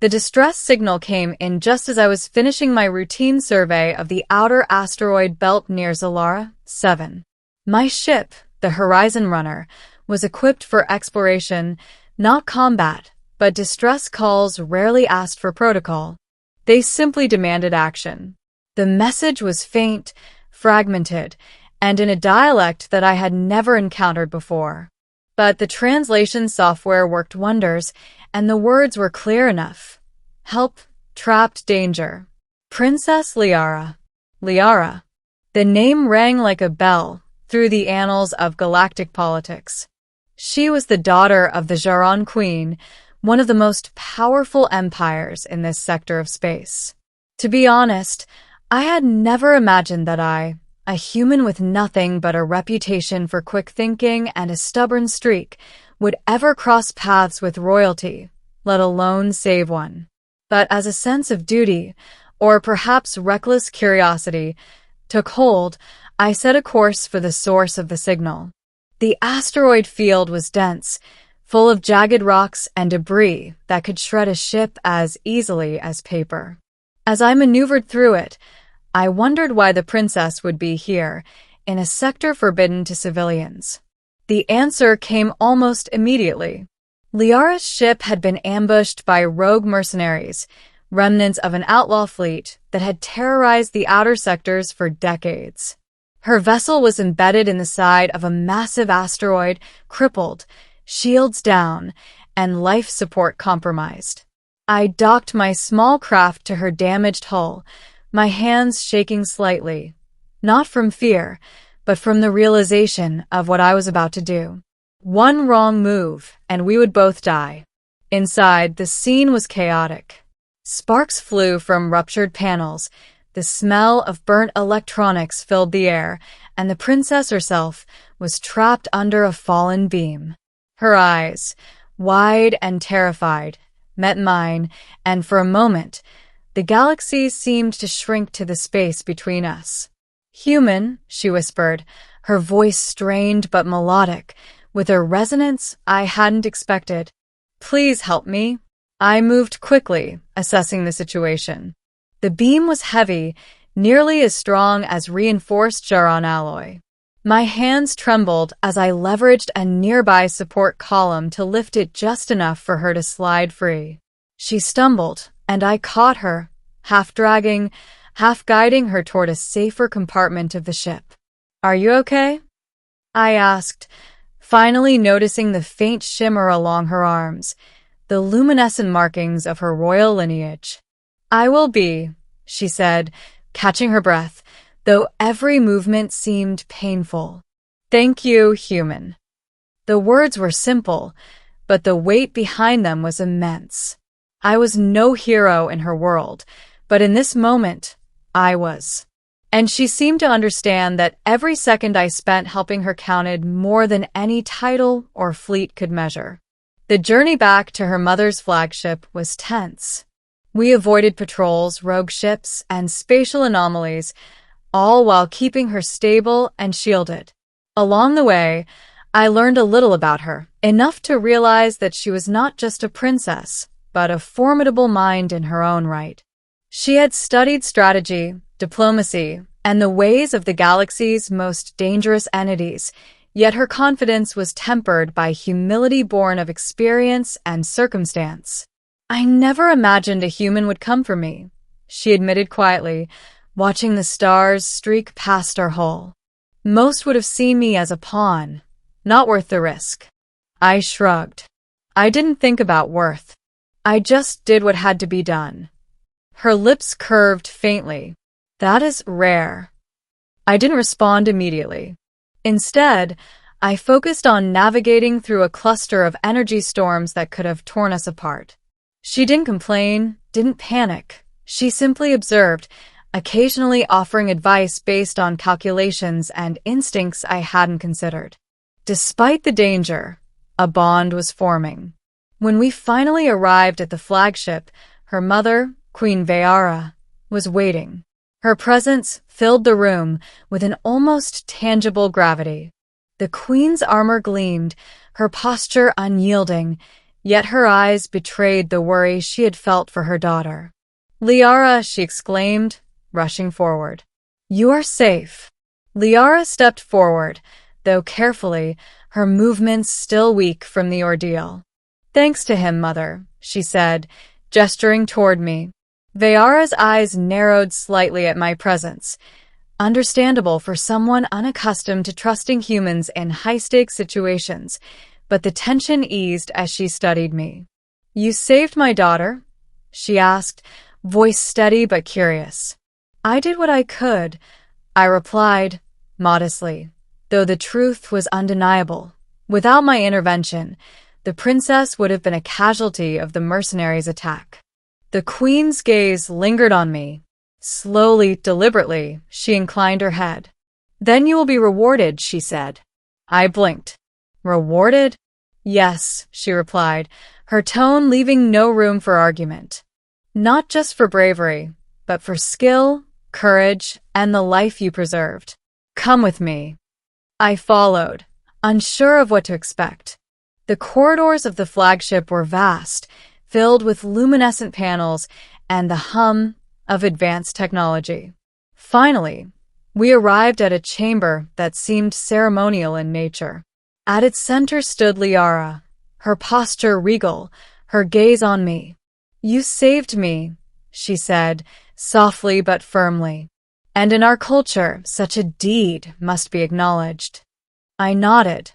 The distress signal came in just as I was finishing my routine survey of the outer asteroid belt near Lyara 7. My ship, the Horizon Runner, was equipped for exploration, not combat, but distress calls rarely asked for protocol. They simply demanded action. The message was faint, fragmented, and in a dialect that I had never encountered before. But the translation software worked wonders, and the words were clear enough. Help, trapped danger. Princess Lyara. Lyara. The name rang like a bell through the annals of galactic politics. She was the daughter of the Zharan Queen, one of the most powerful empires in this sector of space. To be honest, I had never imagined that I, a human with nothing but a reputation for quick thinking and a stubborn streak, would ever cross paths with royalty, let alone save one. But as a sense of duty, or perhaps reckless curiosity, took hold, I set a course for the source of the signal. The asteroid field was dense, full of jagged rocks and debris that could shred a ship as easily as paper. As I maneuvered through it, I wondered why the princess would be here, in a sector forbidden to civilians. The answer came almost immediately. Lyara's ship had been ambushed by rogue mercenaries, remnants of an outlaw fleet that had terrorized the outer sectors for decades. Her vessel was embedded in the side of a massive asteroid, crippled, shields down, and life support compromised. I docked my small craft to her damaged hull, my hands shaking slightly, not from fear, but from the realization of what I was about to do. One wrong move, and we would both die. Inside, the scene was chaotic. Sparks flew from ruptured panels, the smell of burnt electronics filled the air, and the princess herself was trapped under a fallen beam. Her eyes, wide and terrified, met mine, and for a moment, the galaxy seemed to shrink to the space between us. "Human," she whispered, her voice strained but melodic, with a resonance I hadn't expected. "Please help me." I moved quickly, assessing the situation. The beam was heavy, nearly as strong as reinforced Zharan alloy. My hands trembled as I leveraged a nearby support column to lift it just enough for her to slide free. She stumbled, and I caught her, half dragging, half guiding her toward a safer compartment of the ship. "Are you okay?" I asked, finally noticing the faint shimmer along her arms, the luminescent markings of her royal lineage. "I will be," she said, catching her breath, though every movement seemed painful. "Thank you, human." The words were simple, but the weight behind them was immense. I was no hero in her world, but in this moment, I was. And she seemed to understand that every second I spent helping her counted more than any title or fleet could measure. The journey back to her mother's flagship was tense. We avoided patrols, rogue ships, and spatial anomalies, all while keeping her stable and shielded. Along the way, I learned a little about her, enough to realize that she was not just a princess, but a formidable mind in her own right. She had studied strategy, diplomacy, and the ways of the galaxy's most dangerous entities, yet her confidence was tempered by humility born of experience and circumstance. "I never imagined a human would come for me," she admitted quietly, watching the stars streak past our hull. "Most would have seen me as a pawn, not worth the risk." I shrugged. I didn't think about worth. I just did what had to be done. Her lips curved faintly. "That is rare." I didn't respond immediately. Instead, I focused on navigating through a cluster of energy storms that could have torn us apart. She didn't complain, didn't panic. She simply observed, occasionally offering advice based on calculations and instincts I hadn't considered. Despite the danger, a bond was forming. When we finally arrived at the flagship, her mother, Queen Lyara, was waiting. Her presence filled the room with an almost tangible gravity. The queen's armor gleamed, her posture unyielding, Yet her eyes betrayed the worry she had felt for her daughter. "Lyara," she exclaimed, rushing forward. "You are safe." Lyara stepped forward, though carefully, her movements still weak from the ordeal. "Thanks to him, Mother," she said, gesturing toward me. Vyara's eyes narrowed slightly at my presence. Understandable for someone unaccustomed to trusting humans in high-stakes situations, but the tension eased as she studied me. "You saved my daughter?" she asked, voice steady but curious. "I did what I could," I replied, modestly, though the truth was undeniable. Without my intervention, the princess would have been a casualty of the Mercenaries' attack. The queen's gaze lingered on me. Slowly, deliberately, she inclined her head. "Then you will be rewarded," she said. I blinked. "Rewarded?" "Yes," she replied, her tone leaving no room for argument. "Not just for bravery, but for skill, courage, and the life you preserved. Come with me." I followed, unsure of what to expect. The corridors of the flagship were vast, filled with luminescent panels and the hum of advanced technology. Finally, we arrived at a chamber that seemed ceremonial in nature. At its center stood Lyara, her posture regal, her gaze on me. "You saved me," she said, softly but firmly. "And in our culture, such a deed must be acknowledged." I nodded,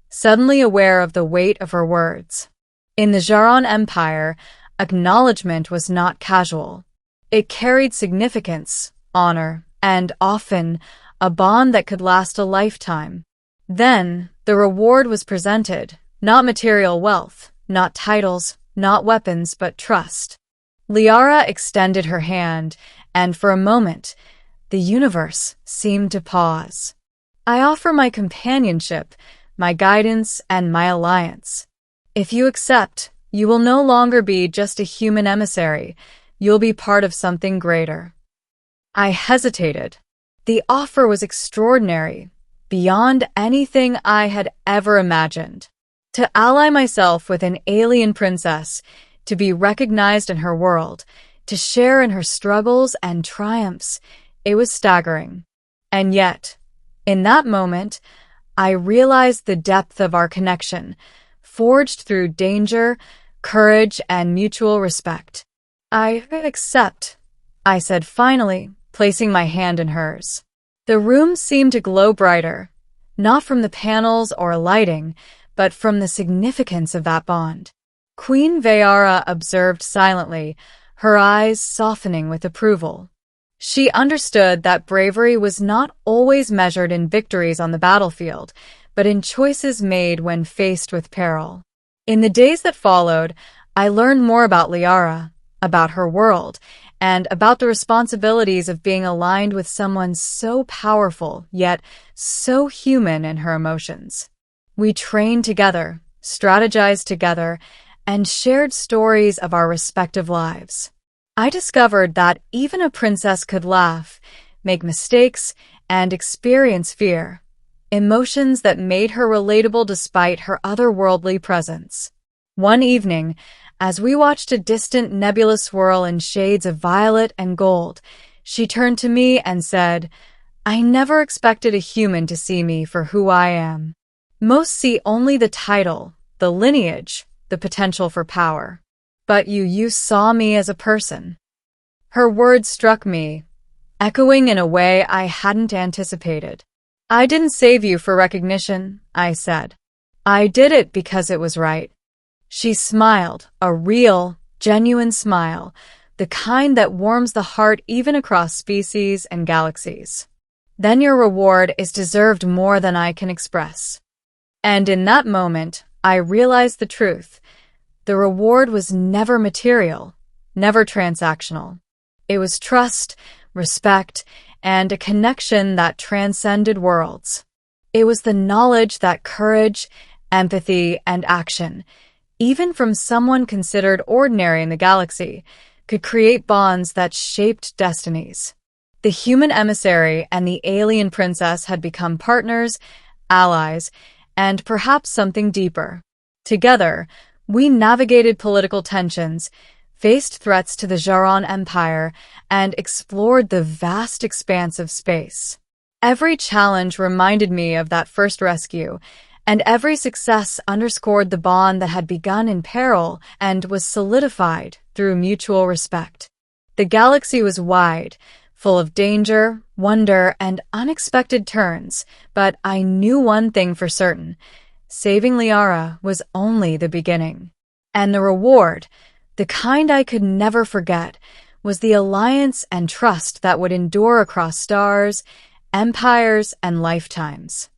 suddenly aware of the weight of her words. In the Zharan Empire, acknowledgement was not casual. It carried significance, honor, and often a bond that could last a lifetime. Then, the reward was presented, not material wealth, not titles, not weapons, but trust. Lyara extended her hand, and for a moment, the universe seemed to pause. "I offer my companionship, my guidance, and my alliance. If you accept, you will no longer be just a human emissary. You'll be part of something greater." I hesitated. The offer was extraordinary, beyond anything I had ever imagined. To ally myself with an alien princess, to be recognized in her world, to share in her struggles and triumphs, it was staggering. And yet, in that moment, I realized the depth of our connection, forged through danger, courage, and mutual respect. "I accept," I said finally, placing my hand in hers. The room seemed to glow brighter, not from the panels or lighting, but from the significance of that bond. Queen Vyara observed silently, her eyes softening with approval. She understood that bravery was not always measured in victories on the battlefield, but in choices made when faced with peril. In the days that followed, I learned more about Lyara, about her world, and about the responsibilities of being aligned with someone so powerful, yet so human in her emotions. We trained together, strategized together, and shared stories of our respective lives. I discovered that even a princess could laugh, make mistakes, and experience fear, emotions that made her relatable despite her otherworldly presence. One evening, as we watched a distant nebula swirl in shades of violet and gold, she turned to me and said, "I never expected a human to see me for who I am. Most see only the title, the lineage, the potential for power. But you saw me as a person." Her words struck me, echoing in a way I hadn't anticipated. "I didn't save you for recognition," I said. "I did it because it was right." She smiled, a real, genuine smile, the kind that warms the heart even across species and galaxies. "Then your reward is deserved more than I can express." And in that moment, I realized the truth. The reward was never material, never transactional. It was trust, respect, and a connection that transcended worlds. It was the knowledge that courage, empathy, and action, even from someone considered ordinary in the galaxy, could create bonds that shaped destinies. The human emissary and the alien princess had become partners, allies, and perhaps something deeper. Together, We navigated political tensions, faced threats to the Zharan Empire, and explored the vast expanse of space. Every challenge reminded me of that first rescue, and every success underscored the bond that had begun in peril and was solidified through mutual respect. The galaxy was wide, full of danger, wonder, and unexpected turns, but I knew one thing for certain: saving Lyara was only the beginning. And the reward, the kind I could never forget, was the alliance and trust that would endure across stars, empires, and lifetimes.